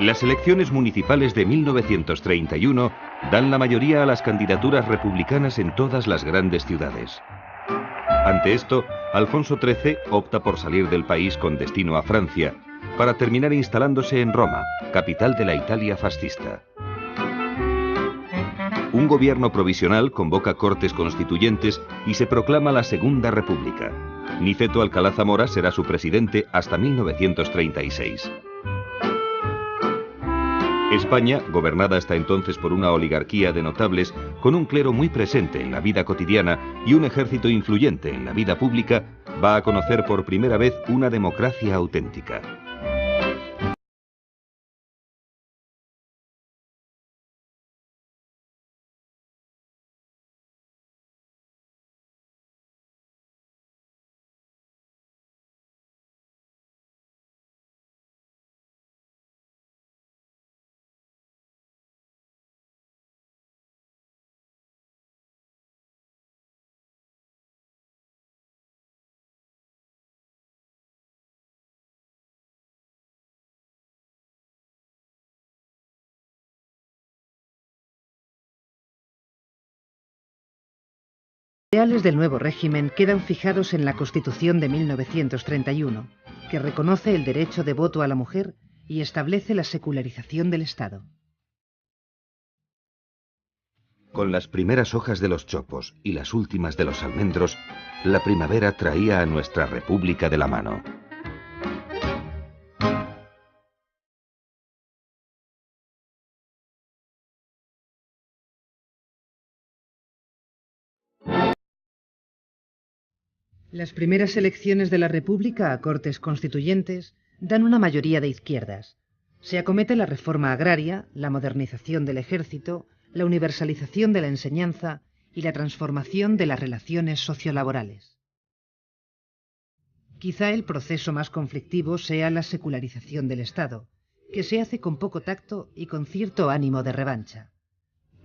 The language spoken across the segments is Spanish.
Las elecciones municipales de 1931 dan la mayoría a las candidaturas republicanas en todas las grandes ciudades. Ante esto, Alfonso XIII opta por salir del país con destino a Francia, para terminar instalándose en Roma, capital de la Italia fascista. Un gobierno provisional convoca cortes constituyentes y se proclama la Segunda República. Niceto Alcalá Zamora será su presidente hasta 1936. España, gobernada hasta entonces por una oligarquía de notables, con un clero muy presente en la vida cotidiana y un ejército influyente en la vida pública, va a conocer por primera vez una democracia auténtica. Los ideales del nuevo régimen quedan fijados en la Constitución de 1931, que reconoce el derecho de voto a la mujer y establece la secularización del Estado. Con las primeras hojas de los chopos y las últimas de los almendros, la primavera traía a nuestra república de la mano. Las primeras elecciones de la República a Cortes Constituyentes dan una mayoría de izquierdas. Se acomete la reforma agraria, la modernización del ejército, la universalización de la enseñanza y la transformación de las relaciones sociolaborales. Quizá el proceso más conflictivo sea la secularización del Estado, que se hace con poco tacto y con cierto ánimo de revancha.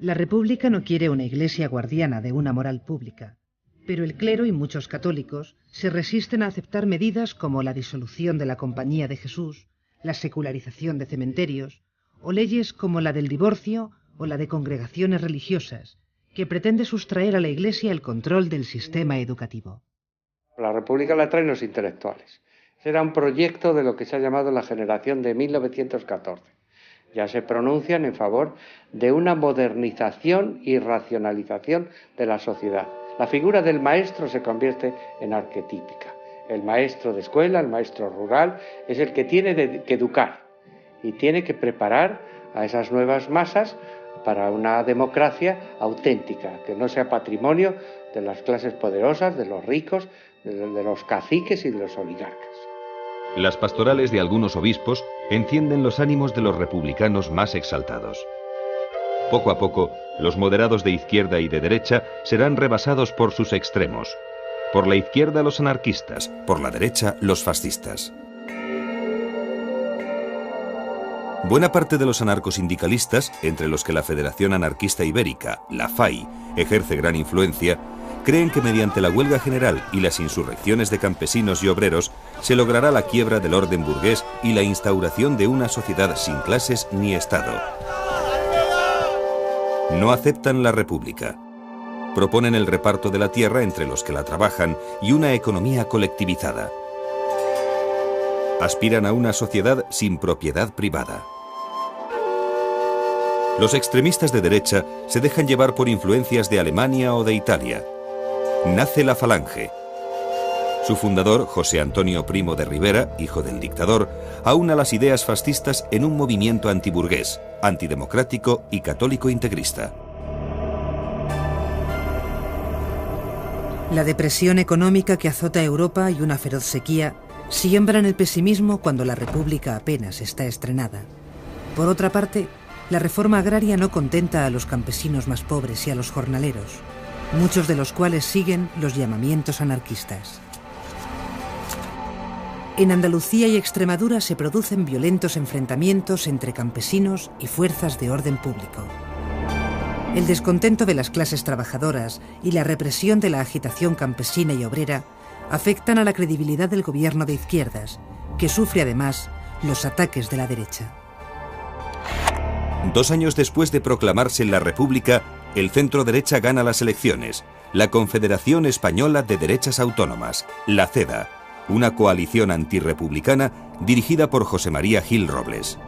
La República no quiere una iglesia guardiana de una moral pública, pero el clero y muchos católicos se resisten a aceptar medidas como la disolución de la Compañía de Jesús, la secularización de cementerios, o leyes como la del divorcio o la de congregaciones religiosas, que pretende sustraer a la Iglesia el control del sistema educativo. La República la traen los intelectuales. Era un proyecto de lo que se ha llamado la generación de 1914. Ya se pronuncian en favor de una modernización y racionalización de la sociedad. La figura del maestro se convierte en arquetípica. El maestro de escuela, el maestro rural, es el que tiene que educar y tiene que preparar a esas nuevas masas para una democracia auténtica, que no sea patrimonio de las clases poderosas, de los ricos, de los caciques y de los oligarcas. Las pastorales de algunos obispos encienden los ánimos de los republicanos más exaltados. Poco a poco, los moderados de izquierda y de derecha serán rebasados por sus extremos. Por la izquierda los anarquistas, por la derecha los fascistas. Buena parte de los anarcosindicalistas, entre los que la Federación Anarquista Ibérica, la FAI, ejerce gran influencia, creen que mediante la huelga general y las insurrecciones de campesinos y obreros se logrará la quiebra del orden burgués y la instauración de una sociedad sin clases ni Estado. No aceptan la república. Proponen el reparto de la tierra entre los que la trabajan y una economía colectivizada. Aspiran a una sociedad sin propiedad privada. Los extremistas de derecha se dejan llevar por influencias de Alemania o de Italia. Nace la Falange. Su fundador, José Antonio Primo de Rivera, hijo del dictador, aúna las ideas fascistas en un movimiento antiburgués, antidemocrático y católico integrista. La depresión económica que azota a Europa y una feroz sequía siembran el pesimismo cuando la República apenas está estrenada. Por otra parte, la reforma agraria no contenta a los campesinos más pobres y a los jornaleros, muchos de los cuales siguen los llamamientos anarquistas. En Andalucía y Extremadura se producen violentos enfrentamientos entre campesinos y fuerzas de orden público. El descontento de las clases trabajadoras y la represión de la agitación campesina y obrera afectan a la credibilidad del gobierno de izquierdas, que sufre además los ataques de la derecha. 2 años después de proclamarse la República, el centro-derecha gana las elecciones, la Confederación Española de Derechas Autónomas, la CEDA, una coalición antirrepublicana dirigida por José María Gil Robles.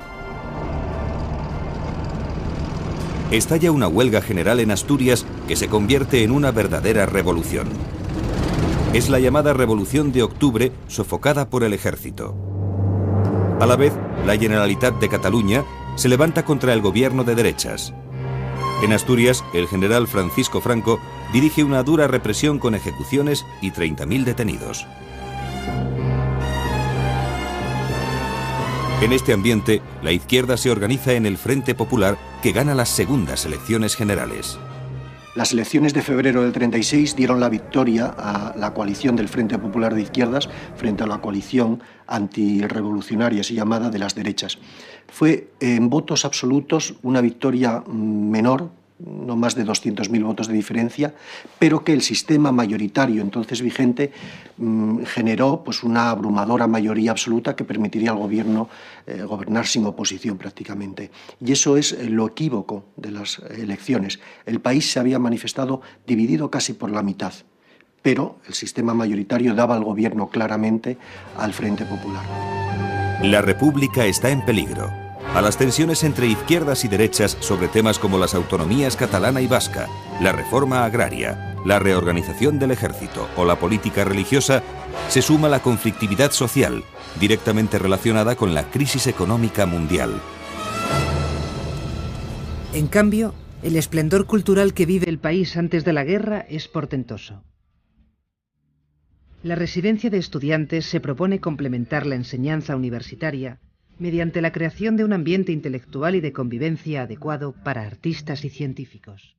Estalla una huelga general en Asturias que se convierte en una verdadera revolución. Es la llamada Revolución de Octubre, sofocada por el ejército. A la vez, la Generalitat de Cataluña se levanta contra el gobierno de derechas. En Asturias, el general Francisco Franco dirige una dura represión con ejecuciones y 30.000 detenidos. En este ambiente, la izquierda se organiza en el Frente Popular, que gana las segundas elecciones generales. Las elecciones de febrero del 36 dieron la victoria a la coalición del Frente Popular de Izquierdas frente a la coalición antirrevolucionaria, así llamada, de las derechas. Fue en votos absolutos una victoria menor, no más de 200.000 votos de diferencia, pero que el sistema mayoritario entonces vigente generó pues una abrumadora mayoría absoluta que permitiría al gobierno gobernar sin oposición prácticamente. Y eso es lo equívoco de las elecciones. El país se había manifestado dividido casi por la mitad, pero el sistema mayoritario daba al gobierno claramente al Frente Popular. La República está en peligro. A las tensiones entre izquierdas y derechas sobre temas como las autonomías catalana y vasca, la reforma agraria, la reorganización del ejército o la política religiosa, se suma la conflictividad social, directamente relacionada con la crisis económica mundial. En cambio, el esplendor cultural que vive el país antes de la guerra es portentoso. La residencia de estudiantes se propone complementar la enseñanza universitaria mediante la creación de un ambiente intelectual y de convivencia adecuado para artistas y científicos.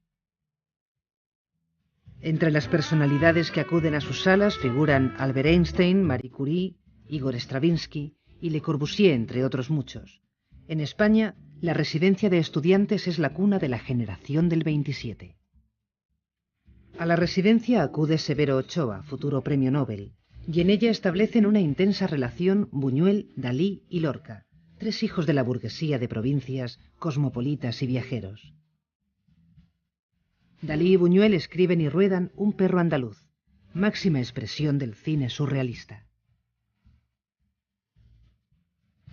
Entre las personalidades que acuden a sus salas figuran Albert Einstein, Marie Curie, Igor Stravinsky y Le Corbusier, entre otros muchos. En España, la residencia de estudiantes es la cuna de la generación del 27. A la residencia acude Severo Ochoa, futuro premio Nobel, y en ella establecen una intensa relación Buñuel, Dalí y Lorca, 3 hijos de la burguesía de provincias, cosmopolitas y viajeros. Dalí y Buñuel escriben y ruedan Un perro andaluz, máxima expresión del cine surrealista.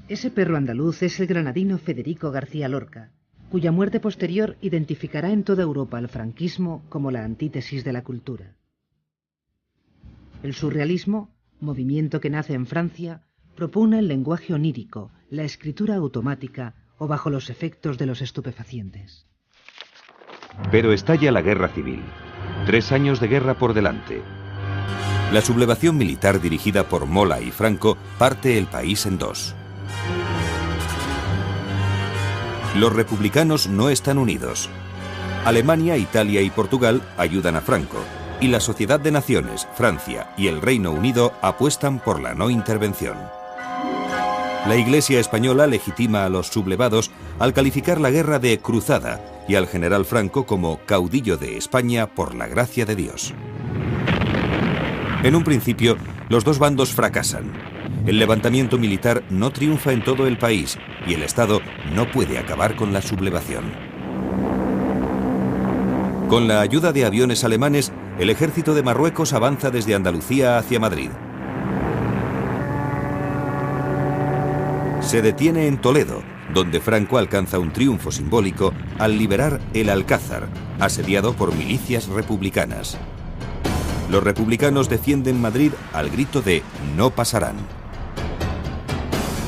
Ese perro andaluz es el granadino Federico García Lorca, cuya muerte posterior identificará en toda Europa al franquismo como la antítesis de la cultura. El surrealismo, movimiento que nace en Francia, propone el lenguaje onírico, la escritura automática o bajo los efectos de los estupefacientes. Pero estalla la guerra civil. 3 años de guerra por delante. La sublevación militar dirigida por Mola y Franco parte el país en 2. Los republicanos no están unidos. Alemania, Italia y Portugal ayudan a Franco, y la Sociedad de Naciones, Francia y el Reino Unido apuestan por la no intervención. La Iglesia española legitima a los sublevados al calificar la guerra de cruzada y al general Franco como caudillo de España por la gracia de Dios. En un principio, los dos bandos fracasan. El levantamiento militar no triunfa en todo el país y el Estado no puede acabar con la sublevación. Con la ayuda de aviones alemanes, el ejército de Marruecos avanza desde Andalucía hacia Madrid. Se detiene en Toledo, donde Franco alcanza un triunfo simbólico al liberar el Alcázar, asediado por milicias republicanas. Los republicanos defienden Madrid al grito de «No pasarán».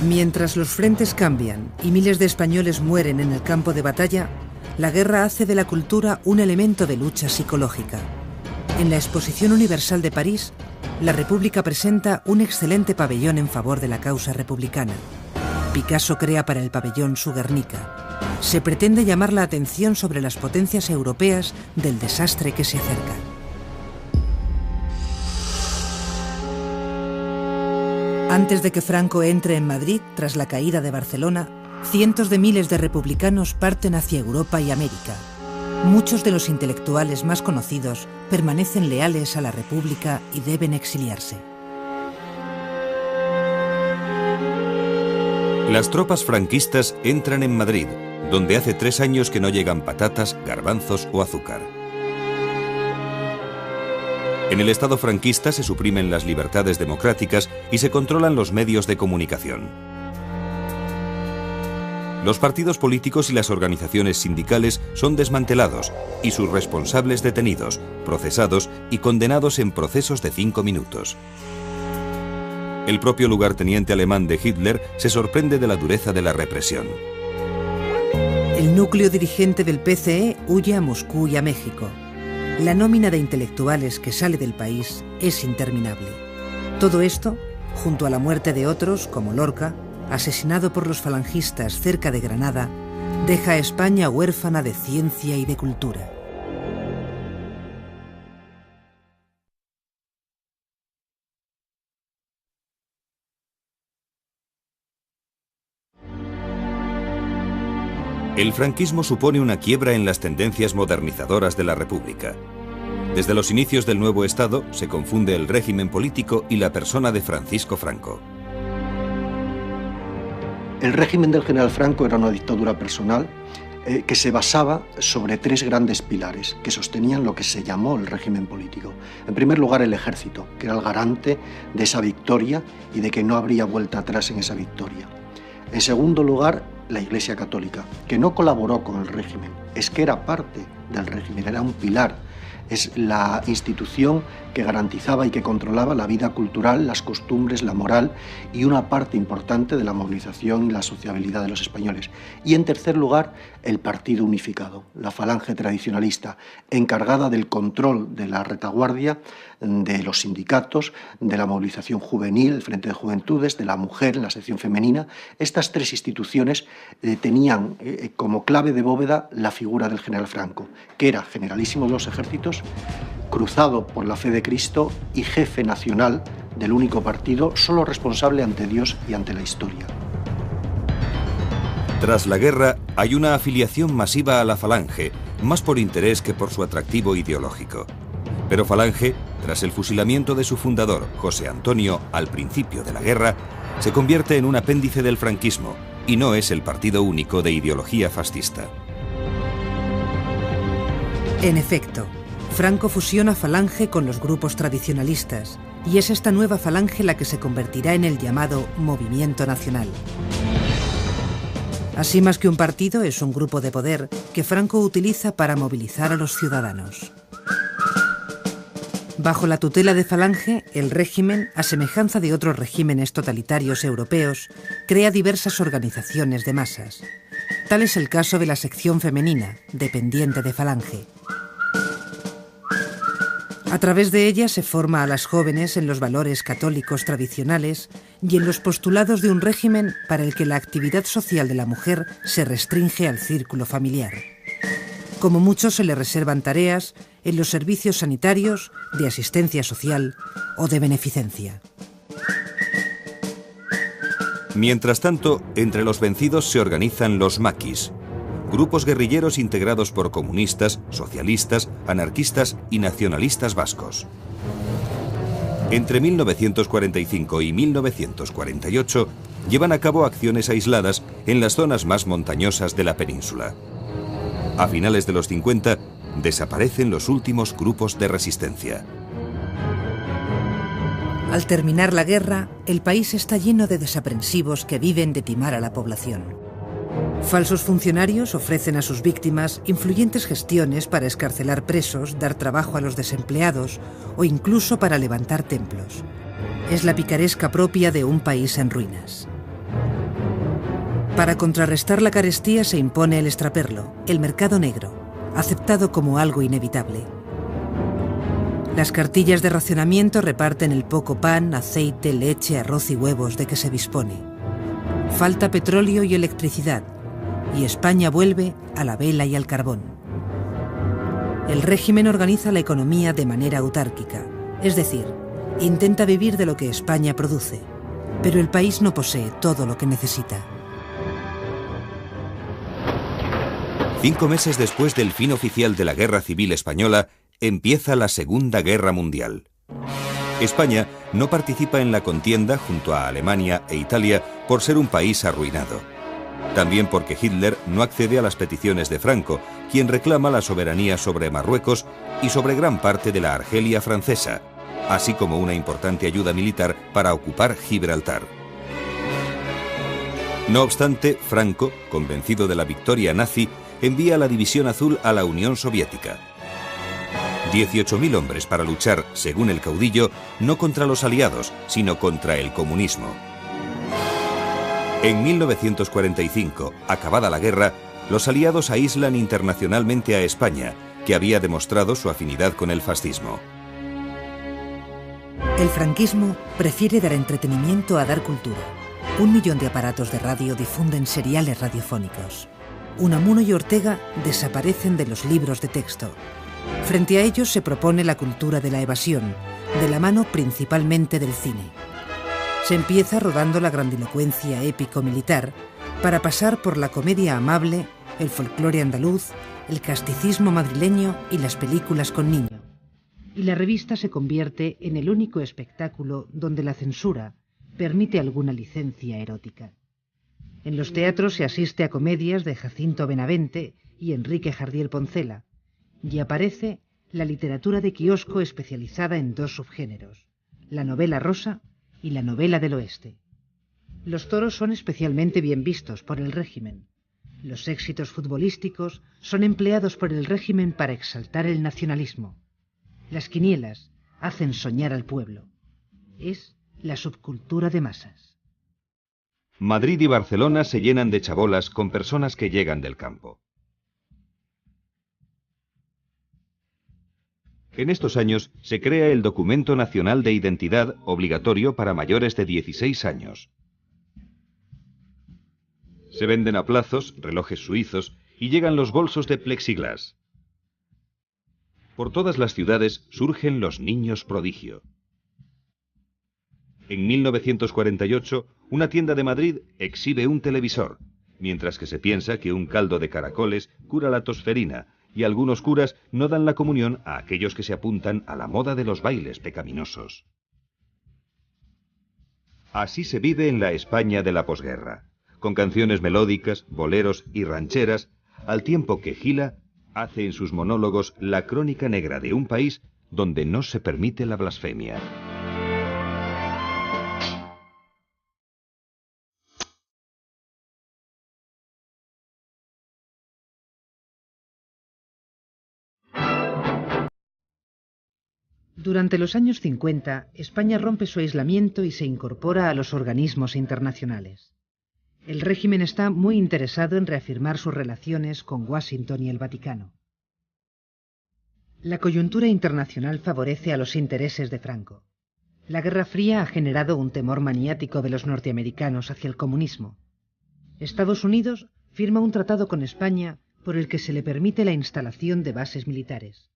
Mientras los frentes cambian y miles de españoles mueren en el campo de batalla, la guerra hace de la cultura un elemento de lucha psicológica. En la Exposición Universal de París, la República presenta un excelente pabellón en favor de la causa republicana. Picasso crea para el pabellón su Guernica. Se pretende llamar la atención sobre las potencias europeas del desastre que se acerca. Antes de que Franco entre en Madrid, tras la caída de Barcelona, cientos de miles de republicanos parten hacia Europa y América. Muchos de los intelectuales más conocidos permanecen leales a la República y deben exiliarse. Las tropas franquistas entran en Madrid, donde hace 3 años que no llegan patatas, garbanzos o azúcar. En el Estado franquista se suprimen las libertades democráticas y se controlan los medios de comunicación. Los partidos políticos y las organizaciones sindicales son desmantelados y sus responsables detenidos, procesados y condenados en procesos de 5 minutos. El propio lugarteniente alemán de Hitler se sorprende de la dureza de la represión. El núcleo dirigente del PCE huye a Moscú y a México. La nómina de intelectuales que sale del país es interminable. Todo esto, junto a la muerte de otros, como Lorca, asesinado por los falangistas cerca de Granada, deja a España huérfana de ciencia y de cultura. El franquismo supone una quiebra en las tendencias modernizadoras de la República. Desde los inicios del nuevo Estado se confunde el régimen político y la persona de Francisco Franco. El régimen del general Franco era una dictadura personal que se basaba sobre 3 grandes pilares que sostenían lo que se llamó el régimen político. En primer lugar, el ejército, que era el garante de esa victoria y de que no habría vuelta atrás en esa victoria. En segundo lugar, la Iglesia Católica, que no colaboró con el régimen, es que era parte del régimen, era un pilar. Es la institución que garantizaba y que controlaba la vida cultural, las costumbres, la moral y una parte importante de la movilización y la sociabilidad de los españoles. Y en tercer lugar, el Partido Unificado, la falange tradicionalista, encargada del control de la retaguardia, de los sindicatos, de la movilización juvenil, el Frente de Juventudes, de la mujer en la sección femenina. Estas 3 instituciones tenían como clave de bóveda la figura del general Franco, que era generalísimo de los ejércitos, cruzado por la fe de Cristo y jefe nacional del único partido, solo responsable ante Dios y ante la historia. Tras la guerra, hay una afiliación masiva a la Falange, más por interés que por su atractivo ideológico. Pero Falange, tras el fusilamiento de su fundador, José Antonio, al principio de la guerra, se convierte en un apéndice del franquismo y no es el partido único de ideología fascista. En efecto, Franco fusiona Falange con los grupos tradicionalistas y es esta nueva Falange la que se convertirá en el llamado Movimiento Nacional. Así, más que un partido, es un grupo de poder que Franco utiliza para movilizar a los ciudadanos. Bajo la tutela de Falange, el régimen, a semejanza de otros regímenes totalitarios europeos, crea diversas organizaciones de masas. Tal es el caso de la sección femenina, dependiente de Falange. A través de ella se forma a las jóvenes en los valores católicos tradicionales y en los postulados de un régimen para el que la actividad social de la mujer se restringe al círculo familiar. Como mucho se le reservan tareas en los servicios sanitarios, de asistencia social o de beneficencia. Mientras tanto, entre los vencidos se organizan los maquis, grupos guerrilleros integrados por comunistas, socialistas, anarquistas y nacionalistas vascos. Entre 1945 y 1948 llevan a cabo acciones aisladas en las zonas más montañosas de la península. A finales de los 50 desaparecen los últimos grupos de resistencia. Al terminar la guerra, el país está lleno de desaprensivos que viven de timar a la población. Falsos funcionarios ofrecen a sus víctimas influyentes gestiones para excarcelar presos, dar trabajo a los desempleados o incluso para levantar templos. Es la picaresca propia de un país en ruinas. Para contrarrestar la carestía se impone el extraperlo, el mercado negro, aceptado como algo inevitable. Las cartillas de racionamiento reparten el poco pan, aceite, leche, arroz y huevos de que se dispone. Falta petróleo y electricidad, y España vuelve a la vela y al carbón. El régimen organiza la economía de manera autárquica, es decir, intenta vivir de lo que España produce, pero el país no posee todo lo que necesita. 5 meses después del fin oficial de la Guerra Civil Española, empieza la Segunda Guerra Mundial. España no participa en la contienda junto a Alemania e Italia por ser un país arruinado. También porque Hitler no accede a las peticiones de Franco, quien reclama la soberanía sobre Marruecos y sobre gran parte de la Argelia francesa, así como una importante ayuda militar para ocupar Gibraltar. No obstante, Franco, convencido de la victoria nazi, envía la División Azul a la Unión Soviética. 18.000 hombres para luchar, según el caudillo, no contra los aliados, sino contra el comunismo. En 1945, acabada la guerra, los aliados aíslan internacionalmente a España, que había demostrado su afinidad con el fascismo. El franquismo prefiere dar entretenimiento a dar cultura. 1 millón de aparatos de radio difunden seriales radiofónicos. Unamuno y Ortega desaparecen de los libros de texto. Frente a ellos se propone la cultura de la evasión, de la mano principalmente del cine. Se empieza rodando la grandilocuencia épico-militar para pasar por la comedia amable, el folclore andaluz, el casticismo madrileño y las películas con niños. Y la revista se convierte en el único espectáculo donde la censura permite alguna licencia erótica. En los teatros se asiste a comedias de Jacinto Benavente y Enrique Jardiel Poncela, y aparece la literatura de kiosco especializada en 2 subgéneros, la novela rosa y la novela del oeste. Los toros son especialmente bien vistos por el régimen. Los éxitos futbolísticos son empleados por el régimen para exaltar el nacionalismo. Las quinielas hacen soñar al pueblo. Es la subcultura de masas. Madrid y Barcelona se llenan de chabolas con personas que llegan del campo. En estos años se crea el Documento Nacional de Identidad obligatorio para mayores de 16 años. Se venden a plazos relojes suizos y llegan los bolsos de plexiglas. Por todas las ciudades surgen los niños prodigio. En 1948, una tienda de Madrid exhibe un televisor, mientras que se piensa que un caldo de caracoles cura la tosferina y algunos curas no dan la comunión a aquellos que se apuntan a la moda de los bailes pecaminosos. Así se vive en la España de la posguerra, con canciones melódicas, boleros y rancheras, al tiempo que Gila hace en sus monólogos la crónica negra de un país donde no se permite la blasfemia. Durante los años 50, España rompe su aislamiento y se incorpora a los organismos internacionales. El régimen está muy interesado en reafirmar sus relaciones con Washington y el Vaticano. La coyuntura internacional favorece a los intereses de Franco. La Guerra Fría ha generado un temor maniático de los norteamericanos hacia el comunismo. Estados Unidos firma un tratado con España por el que se le permite la instalación de bases militares.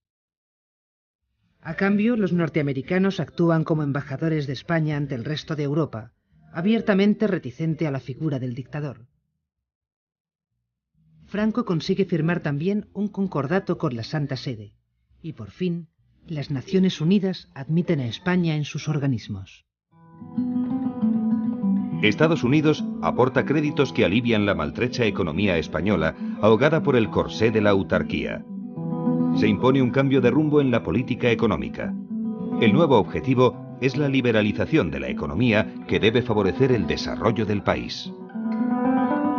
A cambio, los norteamericanos actúan como embajadores de España ante el resto de Europa, abiertamente reticente a la figura del dictador. Franco consigue firmar también un concordato con la Santa Sede, y por fin, las Naciones Unidas admiten a España en sus organismos. Estados Unidos aporta créditos que alivian la maltrecha economía española, ahogada por el corsé de la autarquía. Se impone un cambio de rumbo en la política económica. El nuevo objetivo es la liberalización de la economía que debe favorecer el desarrollo del país.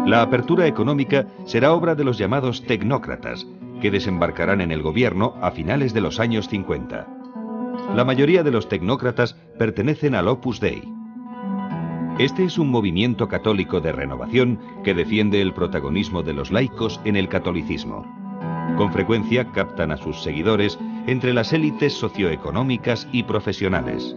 La apertura económica será obra de los llamados tecnócratas, que desembarcarán en el gobierno a finales de los años 50. La mayoría de los tecnócratas pertenecen al Opus Dei. Este es un movimiento católico de renovación que defiende el protagonismo de los laicos en el catolicismo. Con frecuencia captan a sus seguidores entre las élites socioeconómicas y profesionales.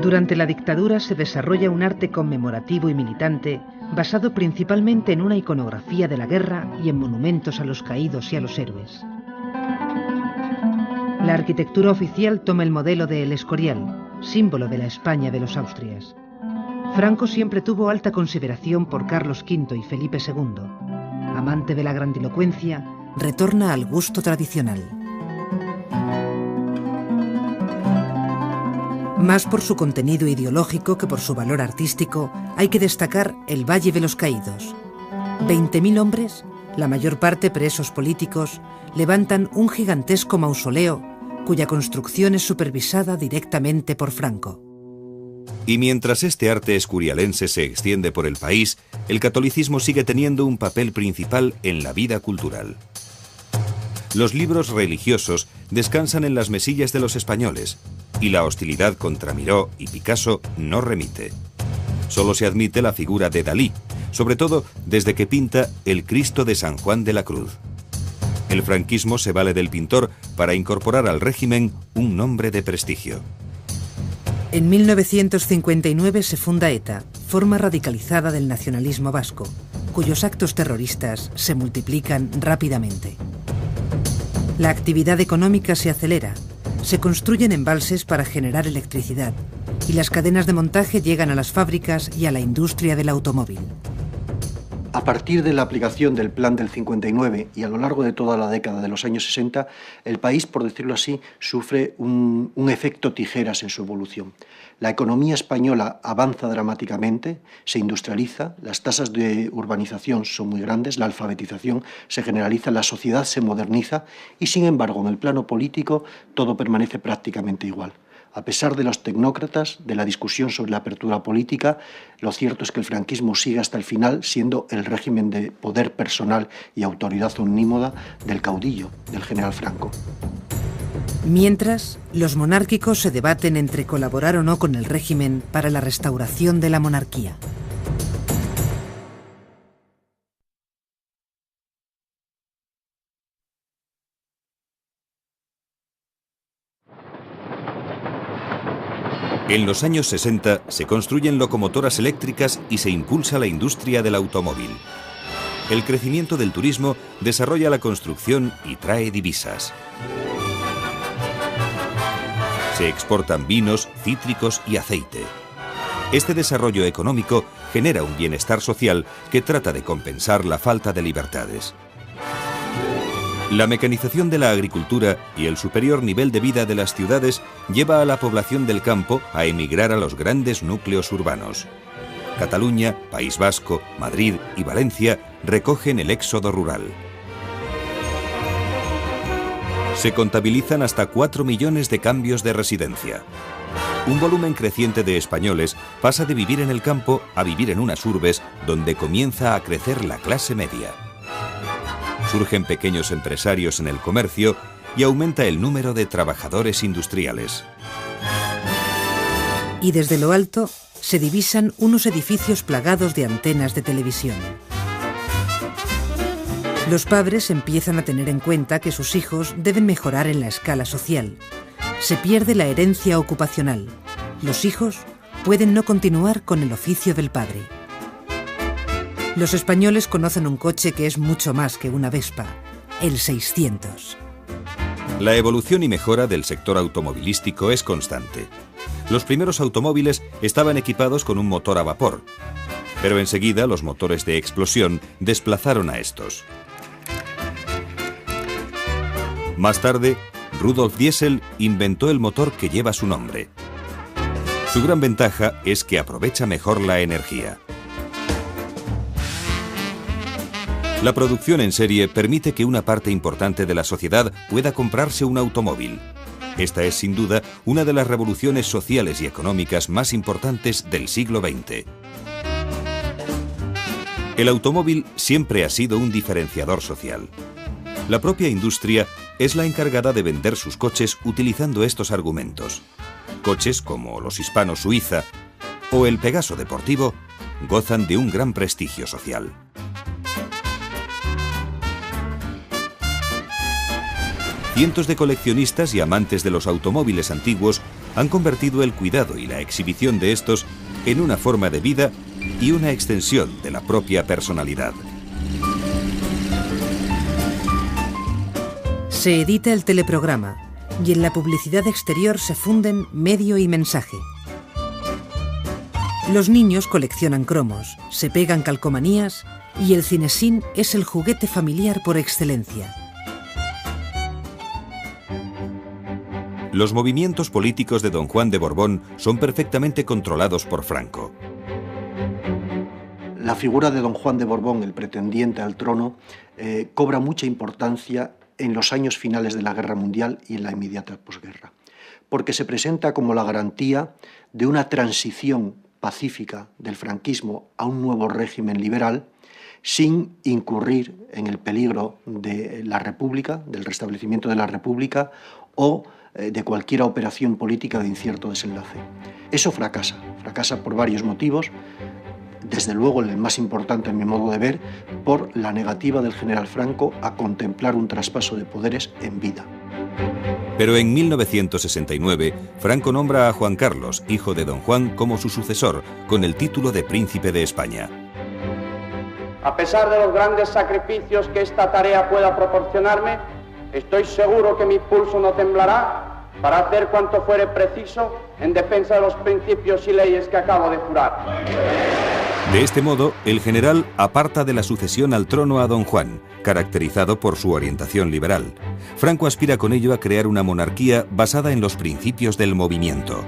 Durante la dictadura se desarrolla un arte conmemorativo y militante basado principalmente en una iconografía de la guerra y en monumentos a los caídos y a los héroes. La arquitectura oficial toma el modelo de El Escorial, símbolo de la España de los Austrias. Franco siempre tuvo alta consideración por Carlos V y Felipe II. Amante de la grandilocuencia, retorna al gusto tradicional. Más por su contenido ideológico que por su valor artístico, hay que destacar el Valle de los Caídos. 20.000 hombres, la mayor parte presos políticos, levantan un gigantesco mausoleo cuya construcción es supervisada directamente por Franco. Y mientras este arte escurialense se extiende por el país, el catolicismo sigue teniendo un papel principal en la vida cultural. Los libros religiosos descansan en las mesillas de los españoles, y la hostilidad contra Miró y Picasso no remite. Solo se admite la figura de Dalí, sobre todo desde que pinta el Cristo de San Juan de la Cruz. El franquismo se vale del pintor para incorporar al régimen un nombre de prestigio. En 1959 se funda ETA, forma radicalizada del nacionalismo vasco, cuyos actos terroristas se multiplican rápidamente. La actividad económica se acelera, se construyen embalses para generar electricidad y las cadenas de montaje llegan a las fábricas y a la industria del automóvil. A partir de la aplicación del Plan del 59 y a lo largo de toda la década de los años 60, el país, por decirlo así, sufre un efecto tijeras en su evolución. La economía española avanza dramáticamente, se industrializa, las tasas de urbanización son muy grandes, la alfabetización se generaliza, la sociedad se moderniza y, sin embargo, en el plano político todo permanece prácticamente igual. A pesar de los tecnócratas, de la discusión sobre la apertura política, lo cierto es que el franquismo sigue hasta el final siendo el régimen de poder personal y autoridad omnímoda del caudillo, del general Franco. Mientras, los monárquicos se debaten entre colaborar o no con el régimen para la restauración de la monarquía. En los años 60 se construyen locomotoras eléctricas y se impulsa la industria del automóvil. El crecimiento del turismo desarrolla la construcción y trae divisas. Se exportan vinos, cítricos y aceite. Este desarrollo económico genera un bienestar social que trata de compensar la falta de libertades. La mecanización de la agricultura y el superior nivel de vida de las ciudades lleva a la población del campo a emigrar a los grandes núcleos urbanos. Cataluña, País Vasco, Madrid y Valencia recogen el éxodo rural. Se contabilizan hasta 4 millones de cambios de residencia. Un volumen creciente de españoles pasa de vivir en el campo a vivir en unas urbes donde comienza a crecer la clase media. Surgen pequeños empresarios en el comercio y aumenta el número de trabajadores industriales. Y desde lo alto se divisan unos edificios plagados de antenas de televisión. Los padres empiezan a tener en cuenta que sus hijos deben mejorar en la escala social. Se pierde la herencia ocupacional. Los hijos pueden no continuar con el oficio del padre. Los españoles conocen un coche que es mucho más que una Vespa, el 600. La evolución y mejora del sector automovilístico es constante. Los primeros automóviles estaban equipados con un motor a vapor, pero enseguida los motores de explosión desplazaron a estos. Más tarde, Rudolf Diesel inventó el motor que lleva su nombre. Su gran ventaja es que aprovecha mejor la energía. La producción en serie permite que una parte importante de la sociedad pueda comprarse un automóvil. Esta es sin duda una de las revoluciones sociales y económicas más importantes del siglo XX. El automóvil siempre ha sido un diferenciador social. La propia industria es la encargada de vender sus coches utilizando estos argumentos. Coches como los Hispano-Suiza o el Pegaso deportivo gozan de un gran prestigio social. Cientos de coleccionistas y amantes de los automóviles antiguos han convertido el cuidado y la exhibición de estos en una forma de vida y una extensión de la propia personalidad. Se edita el teleprograma y en la publicidad exterior se funden medio y mensaje. Los niños coleccionan cromos, se pegan calcomanías y el cinesín es el juguete familiar por excelencia. Los movimientos políticos de don Juan de Borbón son perfectamente controlados por Franco. La figura de don Juan de Borbón, el pretendiente al trono, cobra mucha importancia en los años finales de la Guerra Mundial y en la inmediata posguerra, porque se presenta como la garantía de una transición pacífica del franquismo a un nuevo régimen liberal, sin incurrir en el peligro de la República, del restablecimiento de la República o de cualquier operación política de incierto desenlace. Eso fracasa por varios motivos, desde luego el más importante, en mi modo de ver, por la negativa del general Franco a contemplar un traspaso de poderes en vida. Pero en 1969, Franco nombra a Juan Carlos, hijo de don Juan, como su sucesor, con el título de Príncipe de España. A pesar de los grandes sacrificios que esta tarea pueda proporcionarme, estoy seguro que mi pulso no temblará para hacer cuanto fuere preciso en defensa de los principios y leyes que acabo de jurar. De este modo, el general aparta de la sucesión al trono a don Juan, caracterizado por su orientación liberal. Franco aspira con ello a crear una monarquía basada en los principios del movimiento.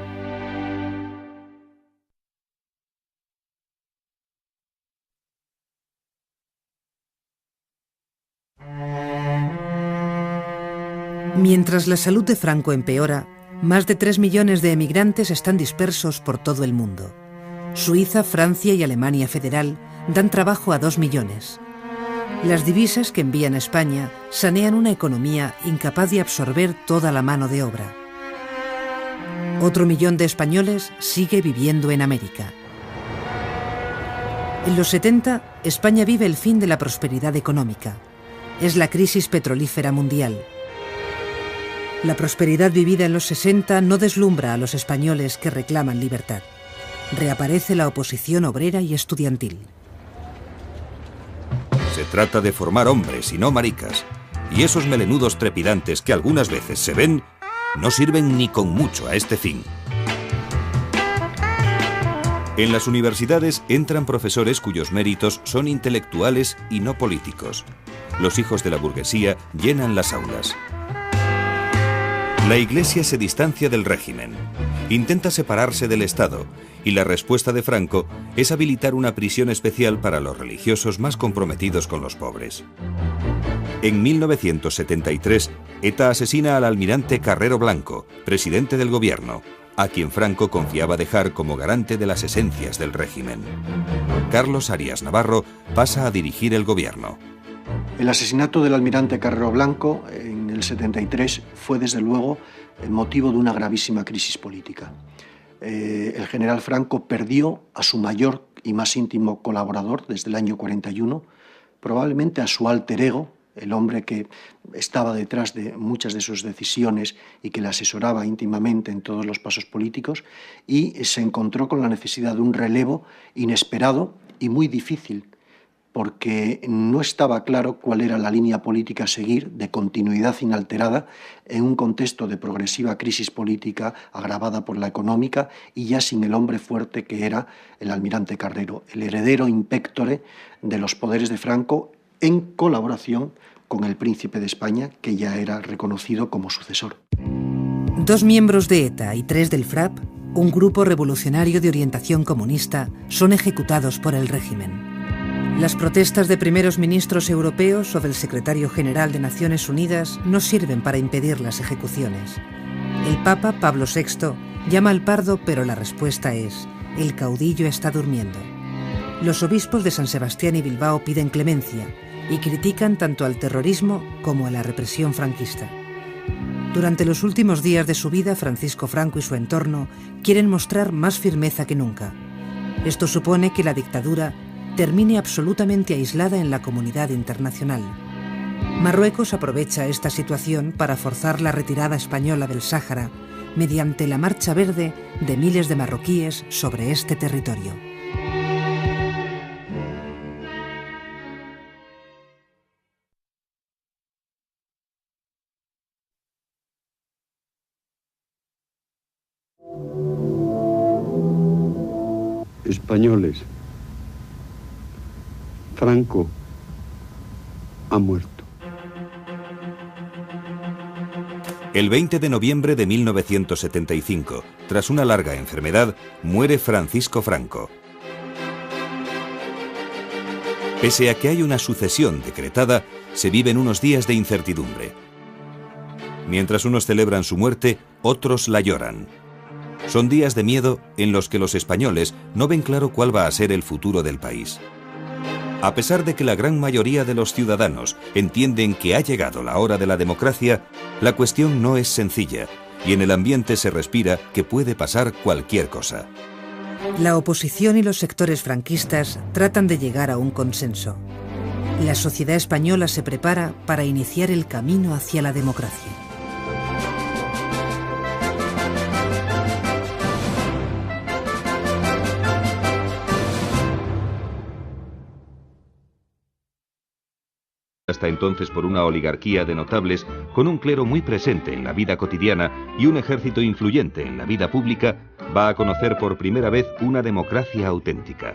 Mientras la salud de Franco empeora, más de 3 millones de emigrantes están dispersos por todo el mundo. Suiza, Francia y Alemania Federal dan trabajo a 2 millones. Las divisas que envían a España sanean una economía incapaz de absorber toda la mano de obra. Otro millón de españoles sigue viviendo en América. En los 70, España vive el fin de la prosperidad económica. Es la crisis petrolífera mundial. La prosperidad vivida en los 60 no deslumbra a los españoles que reclaman libertad. Reaparece la oposición obrera y estudiantil. Se trata de formar hombres y no maricas. Y esos melenudos trepidantes que algunas veces se ven, no sirven ni con mucho a este fin. En las universidades entran profesores cuyos méritos son intelectuales y no políticos. Los hijos de la burguesía llenan las aulas. La Iglesia se distancia del régimen, intenta separarse del Estado, y la respuesta de Franco es habilitar una prisión especial para los religiosos más comprometidos con los pobres. En 1973, ETA asesina al almirante Carrero Blanco, presidente del gobierno, a quien Franco confiaba dejar como garante de las esencias del régimen. Carlos Arias Navarro pasa a dirigir el gobierno. El asesinato del almirante Carrero Blanco en el 73 fue, desde luego, el motivo de una gravísima crisis política. El general Franco perdió a su mayor y más íntimo colaborador desde el año 41, probablemente a su alter ego, el hombre que estaba detrás de muchas de sus decisiones y que le asesoraba íntimamente en todos los pasos políticos, y se encontró con la necesidad de un relevo inesperado y muy difícil, porque no estaba claro cuál era la línea política a seguir de continuidad inalterada en un contexto de progresiva crisis política agravada por la económica y ya sin el hombre fuerte que era el almirante Carrero, el heredero in pectore de los poderes de Franco, en colaboración con el príncipe de España, que ya era reconocido como sucesor. 2 miembros de ETA y 3 del FRAP, un grupo revolucionario de orientación comunista, son ejecutados por el régimen. Las protestas de primeros ministros europeos o del secretario general de Naciones Unidas no sirven para impedir las ejecuciones. El Papa Pablo VI llama al pardo, pero la respuesta es: el caudillo está durmiendo. Los obispos de San Sebastián y Bilbao piden clemencia y critican tanto al terrorismo como a la represión franquista. Durante los últimos días de su vida, Francisco Franco y su entorno quieren mostrar más firmeza que nunca. Esto supone que la dictadura termine absolutamente aislada en la comunidad internacional. Marruecos aprovecha esta situación para forzar la retirada española del Sáhara mediante la marcha verde de miles de marroquíes sobre este territorio. Españoles, Franco ha muerto. El 20 de noviembre de 1975, tras una larga enfermedad, muere Francisco Franco. Pese a que hay una sucesión decretada, se viven unos días de incertidumbre. Mientras unos celebran su muerte, otros la lloran. Son días de miedo en los que los españoles no ven claro cuál va a ser el futuro del país. A pesar de que la gran mayoría de los ciudadanos entienden que ha llegado la hora de la democracia, la cuestión no es sencilla y en el ambiente se respira que puede pasar cualquier cosa. La oposición y los sectores franquistas tratan de llegar a un consenso. La sociedad española se prepara para iniciar el camino hacia la democracia. Hasta entonces por una oligarquía de notables con un clero muy presente en la vida cotidiana y un ejército influyente en la vida pública, va a conocer por primera vez una democracia auténtica.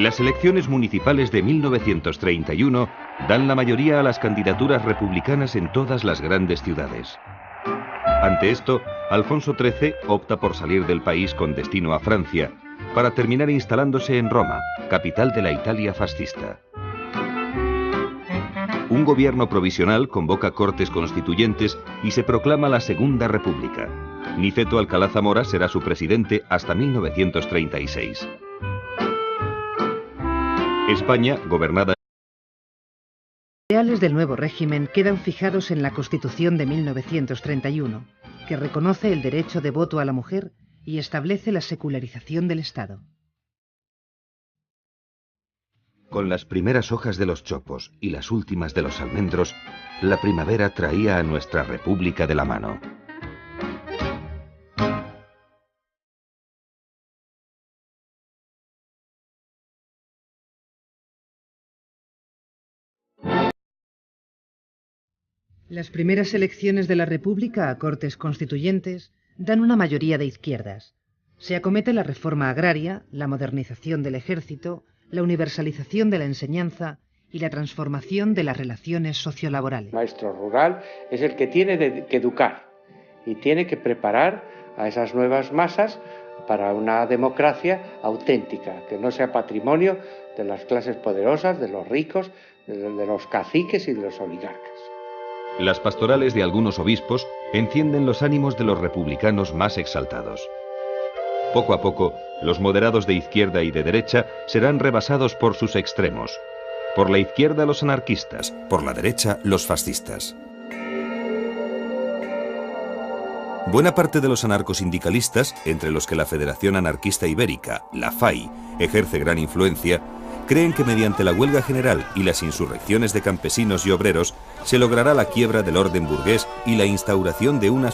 Las elecciones municipales de 1931 dan la mayoría a las candidaturas republicanas en todas las grandes ciudades. Ante esto, Alfonso XIII opta por salir del país con destino a Francia, para terminar instalándose en Roma, capital de la Italia fascista. Un gobierno provisional convoca cortes constituyentes y se proclama la Segunda República. Niceto Alcalá Zamora será su presidente hasta 1936. España, gobernada. Los ideales del nuevo régimen quedan fijados en la Constitución de 1931, que reconoce el derecho de voto a la mujer y establece la secularización del Estado. Con las primeras hojas de los chopos y las últimas de los almendros, la primavera traía a nuestra república de la mano. Las primeras elecciones de la República a Cortes Constituyentes dan una mayoría de izquierdas. Se acomete la reforma agraria, la modernización del ejército, la universalización de la enseñanza y la transformación de las relaciones sociolaborales. El maestro rural es el que tiene que educar y tiene que preparar a esas nuevas masas para una democracia auténtica, que no sea patrimonio de las clases poderosas, de los ricos, de los caciques y de los oligarcas. Las pastorales de algunos obispos encienden los ánimos de los republicanos más exaltados. Poco a poco, los moderados de izquierda y de derecha serán rebasados por sus extremos. Por la izquierda los anarquistas, por la derecha los fascistas. Buena parte de los anarcosindicalistas, entre los que la Federación Anarquista Ibérica, la FAI, ejerce gran influencia, creen que mediante la huelga general y las insurrecciones de campesinos y obreros se logrará la quiebra del orden burgués y la instauración de una...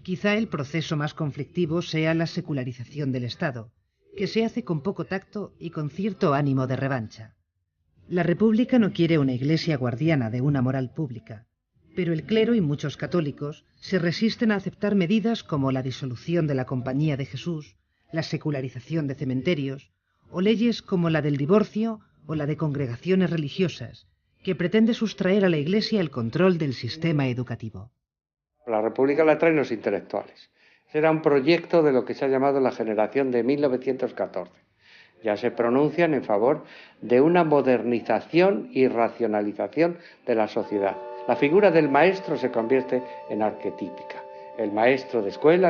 Quizá el proceso más conflictivo sea la secularización del Estado, que se hace con poco tacto y con cierto ánimo de revancha. La República no quiere una iglesia guardiana de una moral pública, pero el clero y muchos católicos se resisten a aceptar medidas como la disolución de la Compañía de Jesús, la secularización de cementerios, o leyes como la del divorcio o la de congregaciones religiosas, que pretende sustraer a la Iglesia el control del sistema educativo. La República la traen los intelectuales. Era un proyecto de lo que se ha llamado la generación de 1914. Ya se pronuncian en favor de una modernización y racionalización de la sociedad. La figura del maestro se convierte en arquetípica. El maestro de escuela,